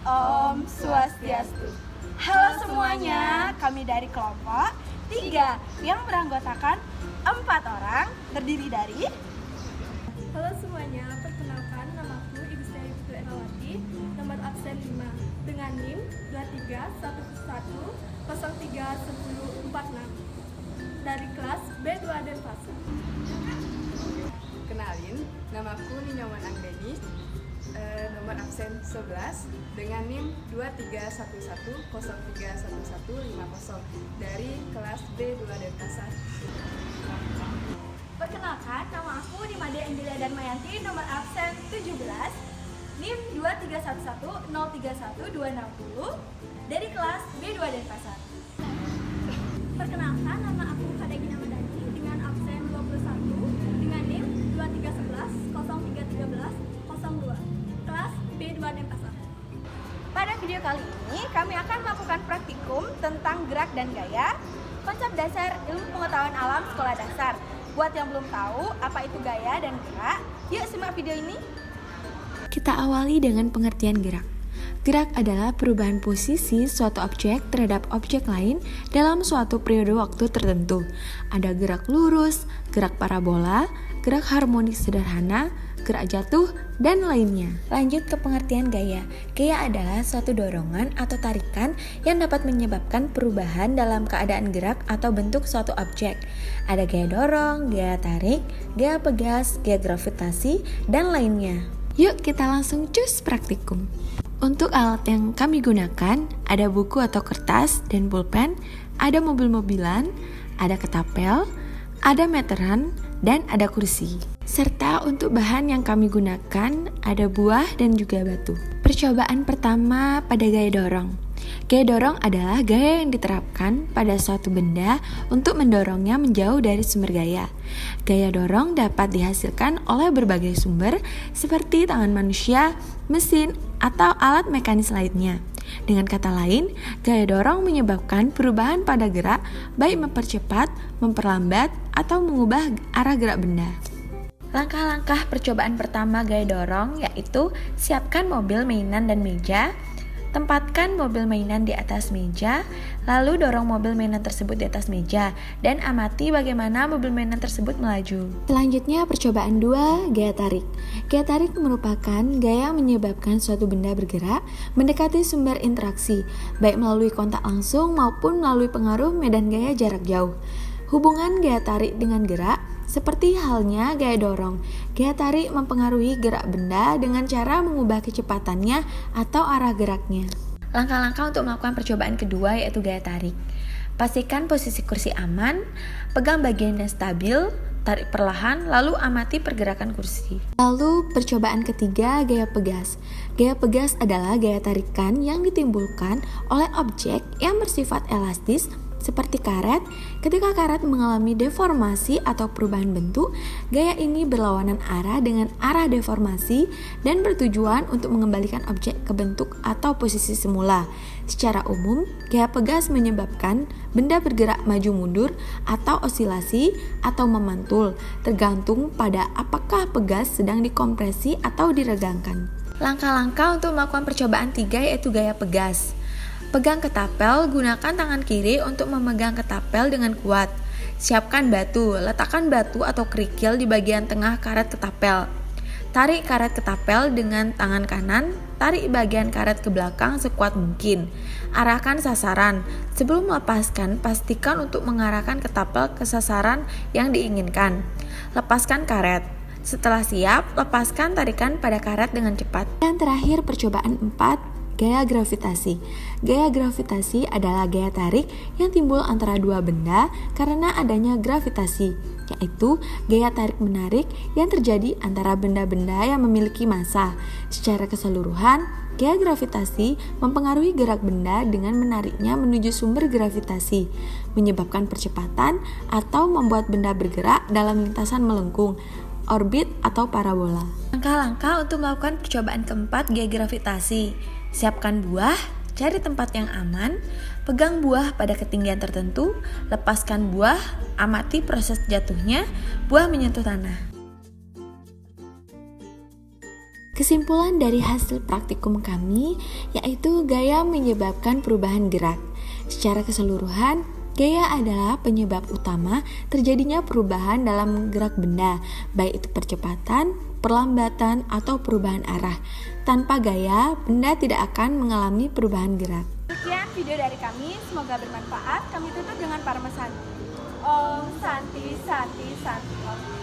Om Swastiastu. Halo semuanya, kami dari kelompok 3 yang beranggotakan 4 orang, terdiri dari Halo semuanya, perkenalkan namaku Ibu Sri Putri Erawati, nomor absen 5 dengan NIM 2311031046 dari kelas B2 Denpasar. Kenalin, namaku Ninyawan Anggeni, nomor absen 11 dengan NIM 2311031150 dari kelas B2 Denpasar. Perkenalkan, nama aku Nimade Angelia Darmayanti, nomor absen 17, NIM 2311031260 dari kelas B2 Denpasar. Perkenalkan, nama aku Kadegina Madani dengan absen 21 dengan NIM 2311031302 kelas B2 Denpasar. Pada video kali ini, kami akan melakukan praktikum tentang gerak dan gaya, konsep dasar ilmu pengetahuan alam sekolah dasar. Buat yang belum tahu apa itu gaya dan gerak, yuk simak video ini. Kita awali dengan pengertian gerak. Gerak adalah perubahan posisi suatu objek terhadap objek lain dalam suatu periode waktu tertentu. Ada gerak lurus, gerak parabola, gerak harmonis sederhana, gerak jatuh, dan lainnya. Lanjut ke pengertian gaya. Gaya adalah suatu dorongan atau tarikan yang dapat menyebabkan perubahan dalam keadaan gerak atau bentuk suatu objek. Ada gaya dorong, gaya tarik, gaya pegas, gaya gravitasi, dan lainnya. Yuk kita langsung cus praktikum. Untuk alat yang kami gunakan, ada buku atau kertas dan pulpen, ada mobil-mobilan, ada ketapel, ada meteran, dan ada kursi. Serta untuk bahan yang kami gunakan, ada buah dan juga batu. Percobaan pertama pada gaya dorong. Gaya dorong adalah gaya yang diterapkan pada suatu benda untuk mendorongnya menjauh dari sumber gaya. Gaya dorong dapat dihasilkan oleh berbagai sumber seperti tangan manusia, mesin, atau alat mekanis lainnya. Dengan kata lain, gaya dorong menyebabkan perubahan pada gerak, baik mempercepat, memperlambat, atau mengubah arah gerak benda. Langkah-langkah percobaan pertama gaya dorong yaitu siapkan mobil mainan dan meja. Tempatkan mobil mainan di atas meja, lalu dorong mobil mainan tersebut di atas meja, dan amati bagaimana mobil mainan tersebut melaju. Selanjutnya percobaan 2, gaya tarik. Gaya tarik merupakan gaya yang menyebabkan suatu benda bergerak mendekati sumber interaksi, baik melalui kontak langsung maupun melalui pengaruh medan gaya jarak jauh. Hubungan gaya tarik dengan gerak seperti halnya gaya dorong. Gaya tarik mempengaruhi gerak benda dengan cara mengubah kecepatannya atau arah geraknya. Langkah-langkah untuk melakukan percobaan kedua yaitu gaya tarik. Pastikan posisi kursi aman, pegang bagian yang stabil, tarik perlahan, lalu amati pergerakan kursi. Lalu percobaan ketiga, gaya pegas. Gaya pegas adalah gaya tarikan yang ditimbulkan oleh objek yang bersifat elastis seperti karet. Ketika karet mengalami deformasi atau perubahan bentuk, gaya ini berlawanan arah dengan arah deformasi dan bertujuan untuk mengembalikan objek ke bentuk atau posisi semula. Secara umum, gaya pegas menyebabkan benda bergerak maju mundur atau osilasi atau memantul, tergantung pada apakah pegas sedang dikompresi atau diregangkan. Langkah-langkah untuk melakukan percobaan 3 yaitu gaya pegas. Pegang ketapel, gunakan tangan kiri untuk memegang ketapel dengan kuat. Siapkan batu, letakkan batu atau kerikil di bagian tengah karet ketapel. Tarik karet ketapel dengan tangan kanan, tarik bagian karet ke belakang sekuat mungkin. Arahkan sasaran. Sebelum melepaskan, pastikan untuk mengarahkan ketapel ke sasaran yang diinginkan. Lepaskan karet. Setelah siap, lepaskan tarikan pada karet dengan cepat. Dan terakhir percobaan 4, gaya gravitasi. Gaya gravitasi adalah gaya tarik yang timbul antara dua benda karena adanya gravitasi, yaitu gaya tarik-menarik yang terjadi antara benda-benda yang memiliki massa. Secara keseluruhan, gaya gravitasi mempengaruhi gerak benda dengan menariknya menuju sumber gravitasi, menyebabkan percepatan atau membuat benda bergerak dalam lintasan melengkung, orbit atau parabola. Langkah-langkah untuk melakukan percobaan keempat gaya gravitasi. Siapkan buah, cari tempat yang aman, pegang buah pada ketinggian tertentu, lepaskan buah, amati proses jatuhnya, buah menyentuh tanah. Kesimpulan dari hasil praktikum kami yaitu gaya menyebabkan perubahan gerak. Secara keseluruhan, gaya adalah penyebab utama terjadinya perubahan dalam gerak benda, baik itu percepatan, perlambatan, atau perubahan arah. Tanpa gaya, benda tidak akan mengalami perubahan gerak. Sekian video dari kami, semoga bermanfaat. Kami tutup dengan para Santi. Om Santi Santi Santi Om.